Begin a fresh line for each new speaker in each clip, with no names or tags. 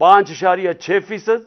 5.6%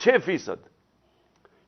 6%।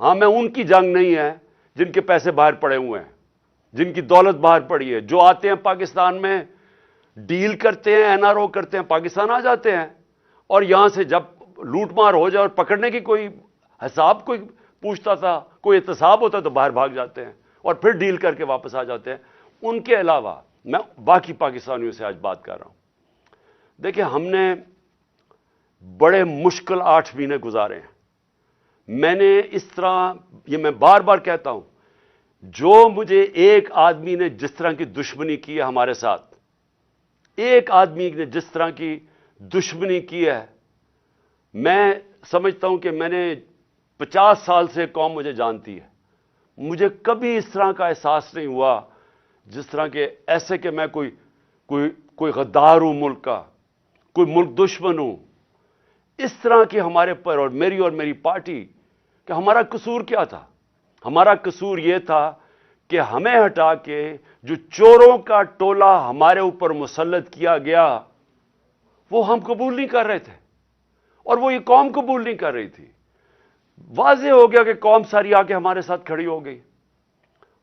ہاں میں ان کی جنگ نہیں ہے جن کے پیسے باہر پڑے ہوئے ہیں، جن کی دولت باہر پڑی ہے، جو آتے ہیں پاکستان میں ڈیل کرتے ہیں، این آر او کرتے ہیں، پاکستان آ جاتے ہیں، اور یہاں سے جب لوٹ مار ہو جائے اور پکڑنے کی کوئی حساب کوئی پوچھتا تھا، کوئی احتساب ہوتا تو باہر بھاگ جاتے ہیں اور پھر ڈیل کر کے واپس آ جاتے ہیں۔ ان کے علاوہ میں باقی پاکستانیوں سے آج بات کر رہا ہوں۔ دیکھیں، ہم نے بڑے مشکل 8 مہینے گزارے ہیں۔ میں نے اس طرح، یہ میں بار بار کہتا ہوں، جو مجھے ایک آدمی نے جس طرح کی دشمنی کی ہے ہمارے ساتھ، ایک آدمی نے جس طرح کی دشمنی کی ہے، میں سمجھتا ہوں کہ میں نے 50 سال سے قوم مجھے جانتی ہے، مجھے کبھی اس طرح کا احساس نہیں ہوا جس طرح کہ ایسے کہ میں کوئی غدار ہوں ملک کا، کوئی ملک دشمن ہوں۔ اس طرح کی ہمارے پر اور میری پارٹی کہ ہمارا قصور کیا تھا؟ ہمارا قصور یہ تھا کہ ہمیں ہٹا کے جو چوروں کا ٹولہ ہمارے اوپر مسلط کیا گیا وہ ہم قبول نہیں کر رہے تھے، اور وہ یہ قوم قبول نہیں کر رہی تھی۔ واضح ہو گیا کہ قوم ساری آ کے ہمارے ساتھ کھڑی ہو گئی۔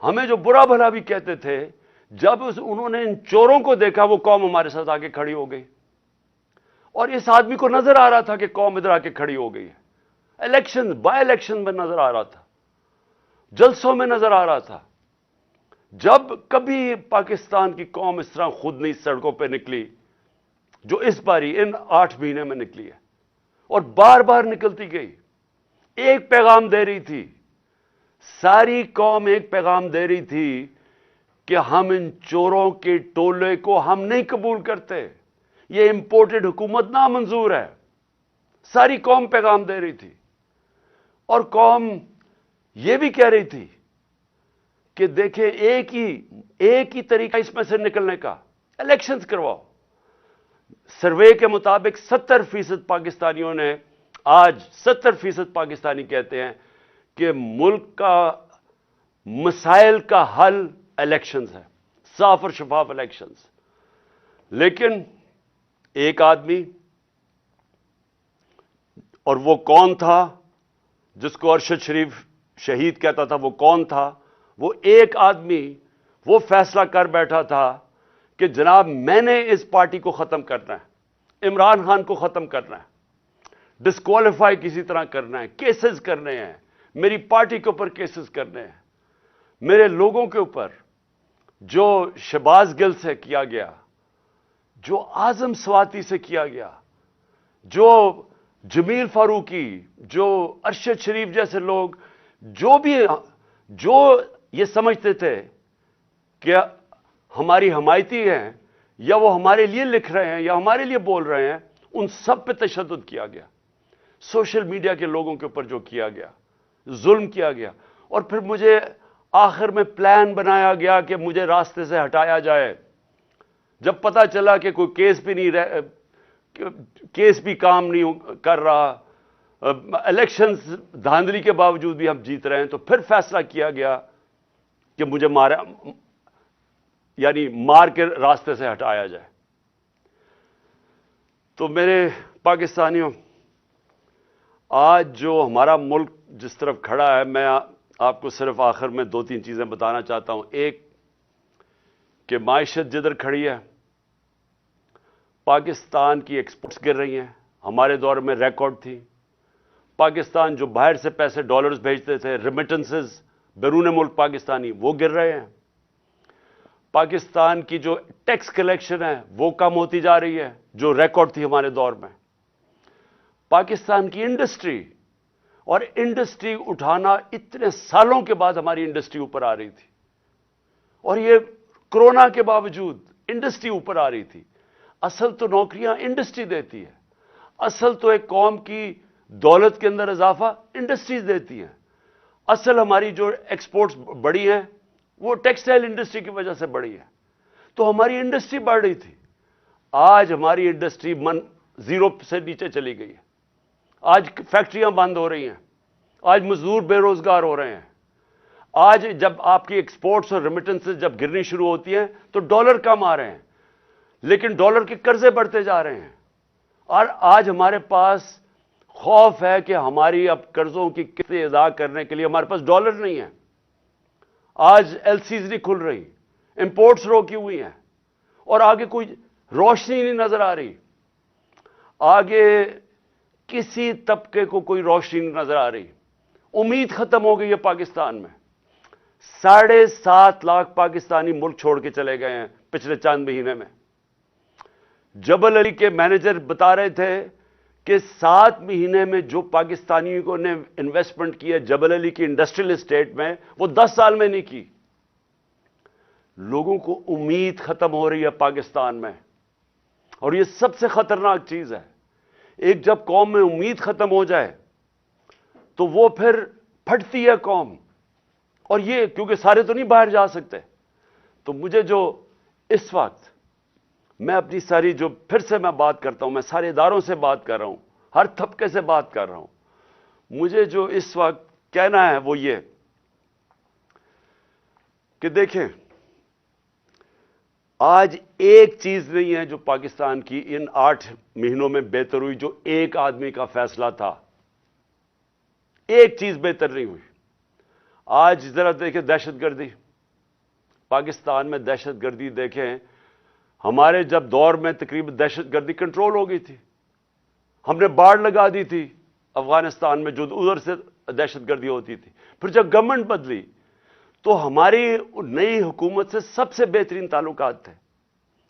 ہمیں جو برا بھلا بھی کہتے تھے، جب انہوں نے ان چوروں کو دیکھا وہ قوم ہمارے ساتھ آ کے کھڑی ہو گئی، اور اس آدمی کو نظر آ رہا تھا کہ قوم ادھر آ کے کھڑی ہو گئی ہے۔ بائی الیکشن میں نظر آ رہا تھا، جلسوں میں نظر آ رہا تھا۔ جب کبھی پاکستان کی قوم اس طرح خود نہیں سڑکوں پہ نکلی جو اس باری ان 8 مہینے میں نکلی ہے، اور بار بار نکلتی گئی، ایک پیغام دے رہی تھی، ساری قوم ایک پیغام دے رہی تھی کہ ہم ان چوروں کے ٹولے کو ہم نہیں قبول کرتے، یہ امپورٹڈ حکومت نامنظور ہے۔ ساری قوم پیغام دے رہی تھی، اور قوم یہ بھی کہہ رہی تھی کہ دیکھیں ایک ہی طریقہ اس میں سے نکلنے کا، الیکشنز کرواؤ۔ سروے کے مطابق 70% پاکستانیوں نے، آج 70% پاکستانی کہتے ہیں کہ ملک کا مسائل کا حل الیکشنز ہے، صاف اور شفاف الیکشنز۔ لیکن ایک آدمی، اور وہ کون تھا جس کو ارشد شریف شہید کہتا تھا، وہ کون تھا؟ وہ ایک آدمی وہ فیصلہ کر بیٹھا تھا کہ جناب میں نے اس پارٹی کو ختم کرنا ہے، عمران خان کو ختم کرنا ہے، ڈسکوالیفائی کسی طرح کرنا ہے، کیسز کرنے ہیں، میری پارٹی کے اوپر کیسز کرنے ہیں، میرے لوگوں کے اوپر، جو شہباز گل سے کیا گیا، جو اعظم سواتی سے کیا گیا، جو جمیل فاروقی، جو ارشد شریف جیسے لوگ، جو یہ سمجھتے تھے کہ ہماری حمایتی ہیں، یا وہ ہمارے لیے لکھ رہے ہیں یا ہمارے لیے بول رہے ہیں، ان سب پہ تشدد کیا گیا۔ سوشل میڈیا کے لوگوں کے اوپر جو کیا گیا، ظلم کیا گیا، اور پھر مجھے آخر میں پلان بنایا گیا کہ مجھے راستے سے ہٹایا جائے۔ جب پتا چلا کہ کوئی کیس بھی کام نہیں کر رہا، الیکشنز دھاندلی کے باوجود بھی ہم جیت رہے ہیں، تو پھر فیصلہ کیا گیا کہ مجھے مار کے راستے سے ہٹایا جائے۔ تو میرے پاکستانیوں، آج جو ہمارا ملک جس طرف کھڑا ہے، میں آپ کو صرف آخر میں 2-3 چیزیں بتانا چاہتا ہوں۔ ایک کہ معیشت جدھر کھڑی ہے، پاکستان کی ایکسپورٹس گر رہی ہیں، ہمارے دور میں ریکارڈ تھی۔ پاکستان جو باہر سے پیسے ڈالرز بھیجتے تھے، ریمیٹنسز بیرون ملک پاکستانی، وہ گر رہے ہیں۔ پاکستان کی جو ٹیکس کلیکشن ہے وہ کم ہوتی جا رہی ہے، جو ریکارڈ تھی ہمارے دور میں۔ پاکستان کی انڈسٹری، اور انڈسٹری اٹھانا اتنے سالوں کے بعد ہماری انڈسٹری اوپر آ رہی تھی، اور یہ کرونا کے باوجود انڈسٹری اوپر آ رہی تھی۔ اصل تو نوکریاں انڈسٹری دیتی ہے، اصل تو ایک قوم کی دولت کے اندر اضافہ انڈسٹریز دیتی ہیں۔ اصل ہماری جو ایکسپورٹس بڑی ہیں وہ ٹیکسٹائل انڈسٹری کی وجہ سے بڑی ہے، تو ہماری انڈسٹری بڑھ رہی تھی۔ آج ہماری انڈسٹری زیرو سے نیچے چلی گئی ہے، آج فیکٹریاں بند ہو رہی ہیں، آج مزدور بے روزگار ہو رہے ہیں۔ آج جب آپ کی ایکسپورٹس اور ریمیٹنسز جب گرنی شروع ہوتی ہیں تو ڈالر کم آ رہے ہیں، لیکن ڈالر کے قرضے بڑھتے جا رہے ہیں، اور آج ہمارے پاس خوف ہے کہ ہماری اب قرضوں کی قسطیں ادا کرنے کے لیے ہمارے پاس ڈالر نہیں ہے. آج ایل سیز نہیں کھل رہی, امپورٹس روکی ہوئی ہیں, اور آگے کوئی روشنی نہیں نظر آ رہی. آگے کسی طبقے کو کوئی روشنی نہیں نظر آ رہی. امید ختم ہو گئی ہے پاکستان میں. 7.5 لاکھ پاکستانی ملک چھوڑ کے چلے گئے ہیں پچھلے چند مہینے میں. جبل علی کے مینیجر بتا رہے تھے کہ 7 مہینے میں جو پاکستانیوں نے انویسٹمنٹ کی ہے جبل علی کی انڈسٹریل اسٹیٹ میں, وہ 10 سال میں نہیں کی. لوگوں کو امید ختم ہو رہی ہے پاکستان میں, اور یہ سب سے خطرناک چیز ہے. ایک جب قوم میں امید ختم ہو جائے تو وہ پھر پھٹتی ہے قوم. اور یہ کیونکہ سارے تو نہیں باہر جا سکتے, تو مجھے جو اس وقت میں اپنی ساری جو پھر سے میں بات کرتا ہوں, میں سارے اداروں سے بات کر رہا ہوں, ہر طبقے سے بات کر رہا ہوں, مجھے جو اس وقت کہنا ہے وہ یہ کہ دیکھیں, آج ایک چیز نہیں ہے جو پاکستان کی ان 8 مہینوں میں بہتر ہوئی, جو ایک آدمی کا فیصلہ تھا. ایک چیز بہتر نہیں ہوئی. آج ذرا دیکھیں دہشت گردی, پاکستان میں دہشت گردی دیکھیں. ہمارے جب دور میں تقریباً دہشت گردی کنٹرول ہو گئی تھی, ہم نے باڑ لگا دی تھی افغانستان میں جو ادھر سے دہشت گردی ہوتی تھی. پھر جب گورنمنٹ بدلی تو ہماری نئی حکومت سے سب سے بہترین تعلقات تھے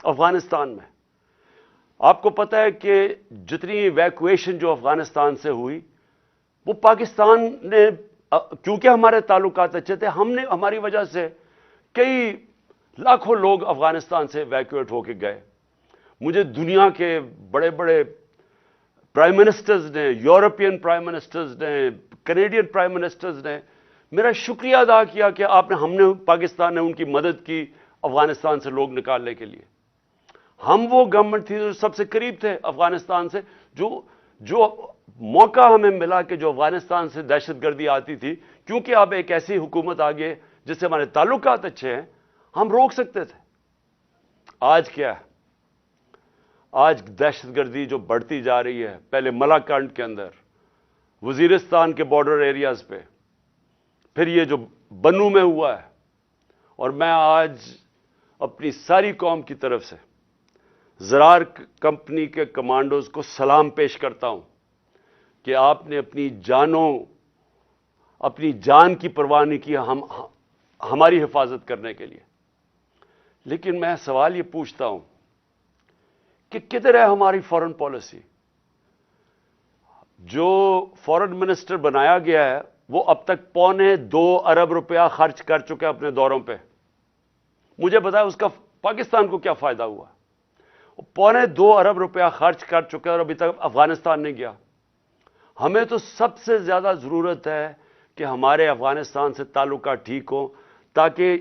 افغانستان میں. آپ کو پتہ ہے کہ جتنی ایویکویشن جو افغانستان سے ہوئی وہ پاکستان نے, کیونکہ ہمارے تعلقات اچھے تھے, ہم نے ہماری وجہ سے کئی لاکھوں لوگ افغانستان سے ایویکویٹ ہو کے گئے. مجھے دنیا کے بڑے بڑے پرائم منسٹرز نے, یورپین پرائم منسٹرز نے, کینیڈین پرائم منسٹرز نے میرا شکریہ ادا کیا کہ ہم نے پاکستان نے ان کی مدد کی افغانستان سے لوگ نکالنے کے لیے. ہم وہ گورنمنٹ تھی جو سب سے قریب تھے افغانستان سے, جو موقع ہمیں ملا کہ جو افغانستان سے دہشت گردی آتی تھی, کیونکہ اب ایک ایسی حکومت آ گئی جس سے ہمارے تعلقات اچھے ہیں, ہم روک سکتے تھے. آج کیا ہے؟ آج دہشت گردی جو بڑھتی جا رہی ہے, پہلے ملاکنڈ کے اندر, وزیرستان کے بارڈر ایریاز پہ, پھر یہ جو بنو میں ہوا ہے. اور میں آج اپنی ساری قوم کی طرف سے زرار کمپنی کے کمانڈوز کو سلام پیش کرتا ہوں کہ آپ نے اپنی جان کی پرواہ نہیں کی ہماری حفاظت کرنے کے لیے. لیکن میں سوال یہ پوچھتا ہوں کہ کدھر ہے ہماری فارن پالیسی؟ جو فارن منسٹر بنایا گیا ہے وہ اب تک 2.25 ارب روپیہ خرچ کر چکے اپنے دوروں پہ. مجھے بتایا اس کا پاکستان کو کیا فائدہ ہوا؟ 2.25 ارب روپیہ خرچ کر چکے اور ابھی تک افغانستان نہیں گیا. ہمیں تو سب سے زیادہ ضرورت ہے کہ ہمارے افغانستان سے تعلقات ٹھیک ہوں, تاکہ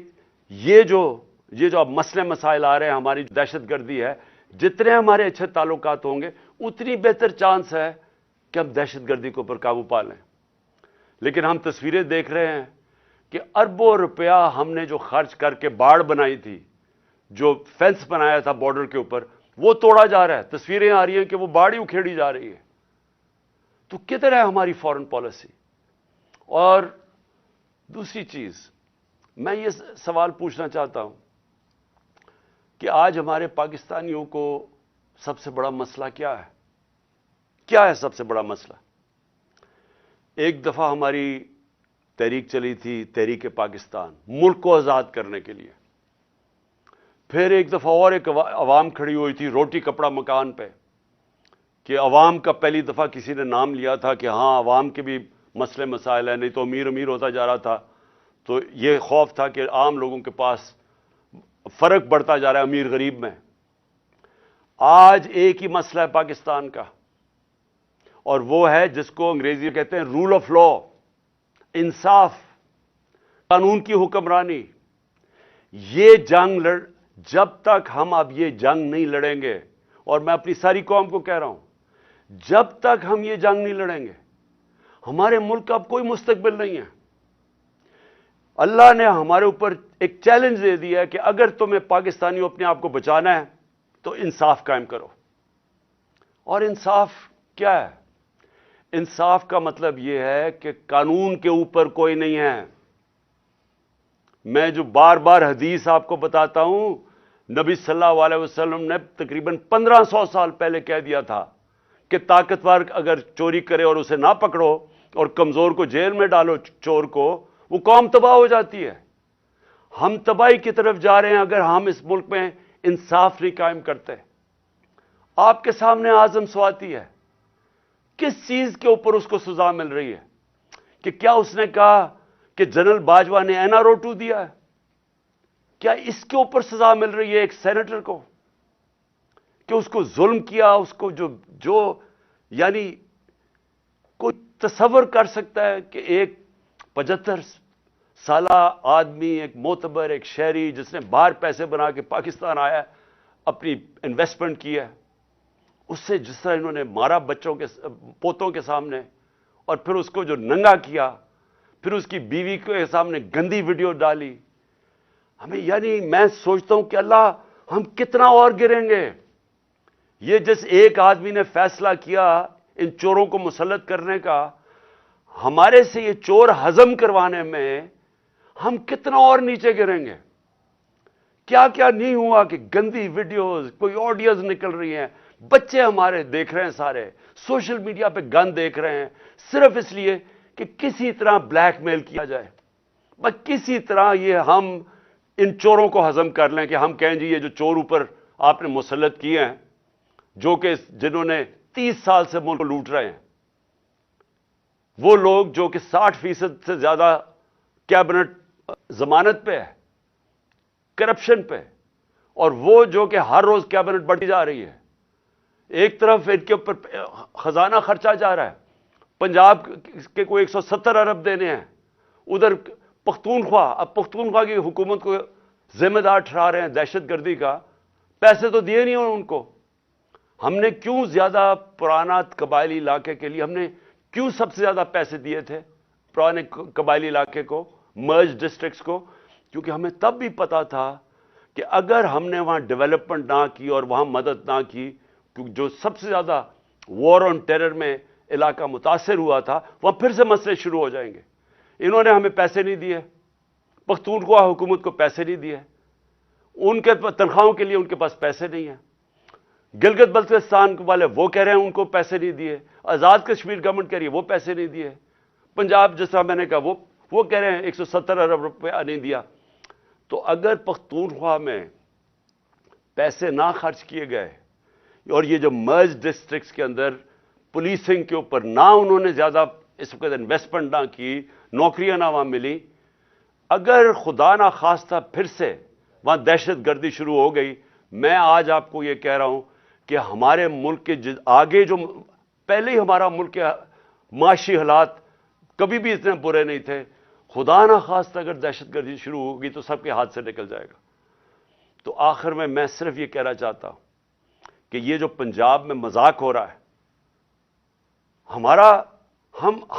یہ جو اب مسئلے مسائل آ رہے ہیں, ہماری دہشت گردی ہے, جتنے ہمارے اچھے تعلقات ہوں گے اتنی بہتر چانس ہے کہ ہم دہشت گردی کے اوپر قابو پا لیں. لیکن ہم تصویریں دیکھ رہے ہیں کہ اربوں روپیہ ہم نے جو خرچ کر کے باڑ بنائی تھی, جو فینس بنایا تھا بارڈر کے اوپر, وہ توڑا جا رہا ہے. تصویریں آ رہی ہیں کہ وہ باڑ ہی اکھیڑی جا رہی ہے. تو کدھر ہے ہماری فارن پالیسی؟ اور دوسری چیز میں یہ سوال پوچھنا چاہتا ہوں کہ آج ہمارے پاکستانیوں کو سب سے بڑا مسئلہ کیا ہے؟ کیا ہے سب سے بڑا مسئلہ؟ ایک دفعہ ہماری تحریک چلی تھی, تحریک پاکستان, ملک کو آزاد کرنے کے لیے. پھر ایک دفعہ اور ایک عوام کھڑی ہوئی تھی روٹی کپڑا مکان پہ, کہ عوام کا پہلی دفعہ کسی نے نام لیا تھا کہ ہاں عوام کے بھی مسئلے مسائل ہیں, نہیں تو امیر ہوتا جا رہا تھا. تو یہ خوف تھا کہ عام لوگوں کے پاس فرق بڑھتا جا رہا ہے امیر غریب میں. آج ایک ہی مسئلہ ہے پاکستان کا, اور وہ ہے جس کو انگریزی میں کہتے ہیں رول آف لا, انصاف, قانون کی حکمرانی. یہ جنگ جب تک ہم اب یہ جنگ نہیں لڑیں گے, اور میں اپنی ساری قوم کو کہہ رہا ہوں, جب تک ہم یہ جنگ نہیں لڑیں گے ہمارے ملک کا اب کوئی مستقبل نہیں ہے. اللہ نے ہمارے اوپر ایک چیلنج دے دیا ہے کہ اگر تمہیں پاکستانیوں اپنے آپ کو بچانا ہے تو انصاف قائم کرو. اور انصاف کیا ہے؟ انصاف کا مطلب یہ ہے کہ قانون کے اوپر کوئی نہیں ہے. میں جو بار بار حدیث آپ کو بتاتا ہوں، نبی صلی اللہ علیہ وسلم نے تقریباً 1500 سال پہلے کہہ دیا تھا کہ طاقتور اگر چوری کرے اور اسے نہ پکڑو اور کمزور کو جیل میں ڈالو، چور کو، وہ قوم تباہ ہو جاتی ہے. ہم تباہی کی طرف جا رہے ہیں اگر ہم اس ملک میں انصاف نہیں قائم کرتے. آپ کے سامنے اعظم سواتی ہے، کس چیز کے اوپر اس کو سزا مل رہی ہے؟ کہ کیا اس نے کہا کہ جنرل باجوہ نے اینا روٹو دیا ہے؟ کیا اس کے اوپر سزا مل رہی ہے ایک سینیٹر کو کہ اس کو ظلم کیا؟ اس کو جو یعنی کوئی تصور کر سکتا ہے کہ ایک 75 سالہ آدمی، ایک معتبر، ایک شہری جس نے باہر پیسے بنا کے پاکستان آیا، اپنی انویسٹمنٹ کی ہے، اس سے جس طرح انہوں نے مارا بچوں کے پوتوں کے سامنے، اور پھر اس کو جو ننگا کیا، پھر اس کی بیوی کے سامنے گندی ویڈیو ڈالی. ہمیں یعنی میں سوچتا ہوں کہ اللہ، ہم کتنا اور گریں گے. یہ جس ایک آدمی نے فیصلہ کیا ان چوروں کو مسلط کرنے کا، ہمارے سے یہ چور ہضم کروانے میں ہم کتنا اور نیچے گریں گے. کیا کیا نہیں ہوا کہ گندی ویڈیوز، کوئی آڈیوز نکل رہی ہیں، بچے ہمارے دیکھ رہے ہیں، سارے سوشل میڈیا پہ گند دیکھ رہے ہیں، صرف اس لیے کہ کسی طرح بلیک میل کیا جائے، بس کسی طرح یہ ہم ان چوروں کو ہضم کر لیں کہ ہم کہیں جی یہ جو چور اوپر آپ نے مسلط کیے ہیں، جو کہ جنہوں نے 30 سال سے ملک کو لوٹ رہے ہیں، وہ لوگ جو کہ 60% سے زیادہ کیبنٹ ضمانت پہ ہے، کرپشن پہ، اور وہ جو کہ ہر روز کیبنٹ بڑھتی جا رہی ہے. ایک طرف ان کے اوپر خزانہ خرچہ جا رہا ہے، پنجاب کے کوئی 170 ارب دینے ہیں، ادھر پختونخوا، اب پختونخوا کی حکومت کو ذمہ دار ٹھہرا رہے ہیں دہشت گردی کا. پیسے تو دیے نہیں ہیں ان کو. ہم نے کیوں زیادہ پرانا قبائلی علاقے کے لیے، ہم نے کیوں سب سے زیادہ پیسے دیے تھے پرانے قبائلی علاقے کو، مرج ڈسٹرکٹس کو؟ کیونکہ ہمیں تب بھی پتا تھا کہ اگر ہم نے وہاں ڈیولپمنٹ نہ کی اور وہاں مدد نہ کی، جو سب سے زیادہ وار آن ٹیرر میں علاقہ متاثر ہوا تھا، وہاں پھر سے مسئلے شروع ہو جائیں گے. انہوں نے ہمیں پیسے نہیں دیے، پختونخوا حکومت کو پیسے نہیں دیے، ان کے تنخواہوں کے لیے ان کے پاس پیسے نہیں ہیں. گلگت بلتستان والے وہ کہہ رہے ہیں ان کو پیسے نہیں دیے، آزاد کشمیر گورنمنٹ کہہ رہی ہے وہ پیسے نہیں دیے، پنجاب جس طرح میں نے کہا وہ کہہ رہے ہیں 170 ارب روپیہ نہیں دیا. تو اگر پختونخوا میں پیسے نہ خرچ کیے گئے اور یہ جو مرج ڈسٹرکٹس کے اندر پولیسنگ کے اوپر نہ انہوں نے زیادہ اس وقت انویسٹمنٹ نہ کی، نوکریاں نہ وہاں ملی، اگر خدا نہ خواستہ پھر سے وہاں دہشت گردی شروع ہو گئی، میں آج آپ کو یہ کہہ رہا ہوں کہ ہمارے ملک کے آگے جو پہلے ہی ہمارا ملک کے معاشی حالات کبھی بھی اتنے برے نہیں تھے، خدا نہ خواستہ اگر دہشت گردی شروع ہوگی تو سب کے ہاتھ سے نکل جائے گا. تو آخر میں صرف یہ کہنا چاہتا ہوں کہ یہ جو پنجاب میں مذاق ہو رہا ہے،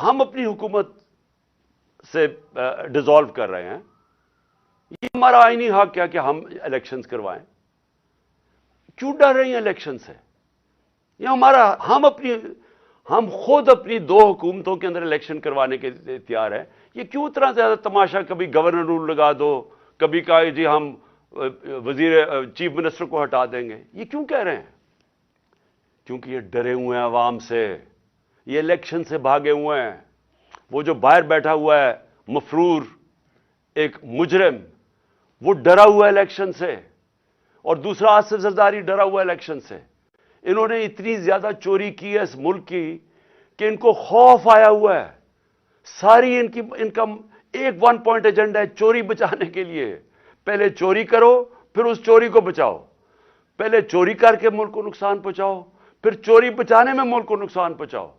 ہم اپنی حکومت سے ڈیزالو کر رہے ہیں. یہ ہمارا آئینی حق کیا کہ ہم الیکشنز کروائیں؟ کیوں ڈر رہی ہیں الیکشن سے؟ یہ ہم خود اپنی 2 حکومتوں کے اندر الیکشن کروانے کے لیے تیار ہیں. یہ کیوں اتنا زیادہ تماشا؟ کبھی گورنر رول لگا دو، کبھی کہا جی ہم چیف منسٹر کو ہٹا دیں گے. یہ کیوں کہہ رہے ہیں؟ کیونکہ یہ ڈرے ہوئے ہیں عوام سے، یہ الیکشن سے بھاگے ہوئے ہیں. وہ جو باہر بیٹھا ہوا ہے مفرور، ایک مجرم، وہ ڈرا ہوا ہے الیکشن سے، اور دوسرا آصف زرداری ڈرا ہوا ہے الیکشن سے. انہوں نے اتنی زیادہ چوری کی ہے اس ملک کی کہ ان کو خوف آیا ہوا ہے. ساری ان کا ایک 1 پوائنٹ ایجنڈا ہے چوری بچانے کے لیے. پہلے چوری کرو، پھر اس چوری کو بچاؤ. پہلے چوری کر کے ملک کو نقصان پہنچاؤ، پھر چوری بچانے میں ملک کو نقصان پہنچاؤ.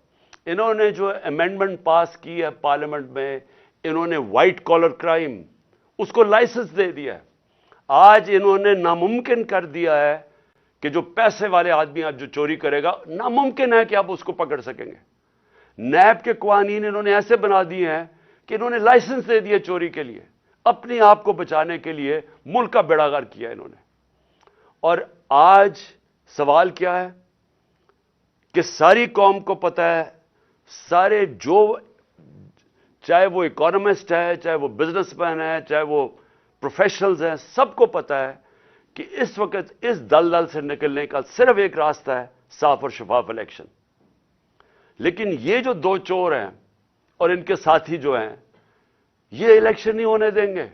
انہوں نے جو امینڈمنٹ پاس کی ہے پارلیمنٹ میں، انہوں نے وائٹ کالر کرائم، اس کو لائسنس دے دیا ہے. آج انہوں نے ناممکن کر دیا ہے کہ جو پیسے والے آدمی آج جو چوری کرے گا، ناممکن ہے کہ آپ اس کو پکڑ سکیں گے. نیب کے قوانین انہوں نے ایسے بنا دیے ہیں کہ انہوں نے لائسنس دے دیے چوری کے لیے، اپنے آپ کو بچانے کے لیے ملک کا بیڑا غرق کیا انہوں نے. اور آج سوال کیا ہے کہ ساری قوم کو پتہ ہے سارے جو چاہے وہ اکانومسٹ ہے, چاہے وہ بزنس مین ہے, چاہے وہ پروفیشنلز ہیں, سب کو پتا ہے کہ اس وقت اس دلدل سے نکلنے کا صرف ایک راستہ ہے, صاف اور شفاف الیکشن. لیکن یہ جو دو چور ہیں اور ان کے ساتھی جو ہیں, یہ الیکشن نہیں ہونے دیں گے.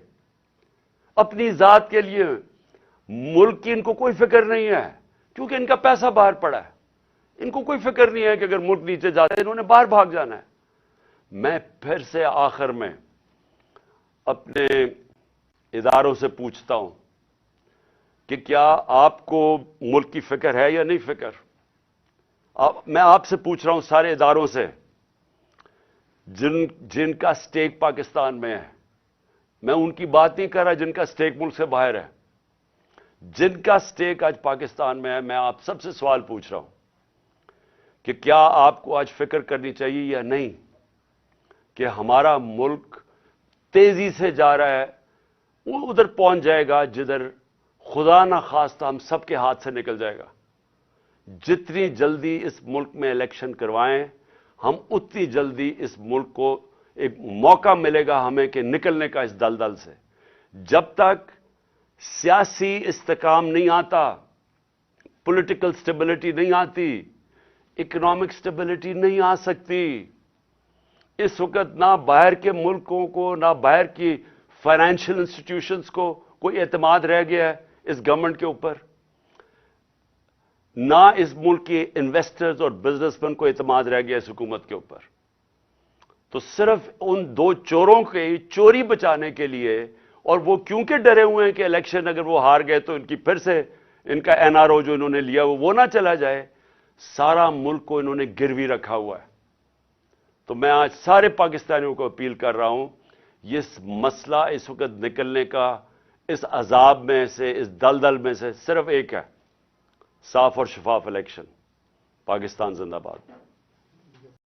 اپنی ذات کے لیے ملک کی ان کو کوئی فکر نہیں ہے, کیونکہ ان کا پیسہ باہر پڑا ہے. ان کو کوئی فکر نہیں ہے کہ اگر ملک نیچے جاتا ہے انہوں نے باہر بھاگ جانا ہے. میں پھر سے آخر میں اپنے اداروں سے پوچھتا ہوں کہ کیا آپ کو ملک کی فکر ہے یا نہیں فکر؟ میں آپ سے پوچھ رہا ہوں, سارے اداروں سے جن کا سٹیک پاکستان میں ہے. میں ان کی بات نہیں کر رہا جن کا سٹیک ملک سے باہر ہے. جن کا سٹیک آج پاکستان میں ہے, میں آپ سب سے سوال پوچھ رہا ہوں کہ کیا آپ کو آج فکر کرنی چاہیے یا نہیں کہ ہمارا ملک تیزی سے جا رہا ہے, وہ ادھر پہنچ جائے گا جدھر خدا نہ خواستہ ہم سب کے ہاتھ سے نکل جائے گا. جتنی جلدی اس ملک میں الیکشن کروائیں, ہم اتنی جلدی اس ملک کو ایک موقع ملے گا ہمیں کہ نکلنے کا اس دلدل سے. جب تک سیاسی استحکام نہیں آتا, پولیٹیکل سٹیبلٹی نہیں آتی, اکنامک سٹیبلٹی نہیں آ سکتی. اس وقت نہ باہر کے ملکوں کو, نہ باہر کی فائنینشیل انسٹیٹیوشنز کو کوئی اعتماد رہ گیا ہے اس گورنمنٹ کے اوپر, نہ اس ملک کے انویسٹرز اور بزنس مین کو اعتماد رہ گیا اس حکومت کے اوپر. تو صرف ان دو چوروں کے چوری بچانے کے لیے, اور وہ کیونکہ ڈرے ہوئے ہیں کہ الیکشن اگر وہ ہار گئے تو ان کی پھر سے ان کا این آر او جو انہوں نے لیا وہ نہ چلا جائے, سارا ملک کو انہوں نے گروی رکھا ہوا ہے. تو میں آج سارے پاکستانیوں کو اپیل کر رہا ہوں, یہ مسئلہ اس وقت نکلنے کا اس عذاب میں سے, اس دلدل میں سے صرف ایک ہے, صاف اور شفاف الیکشن. پاکستان زندہ باد.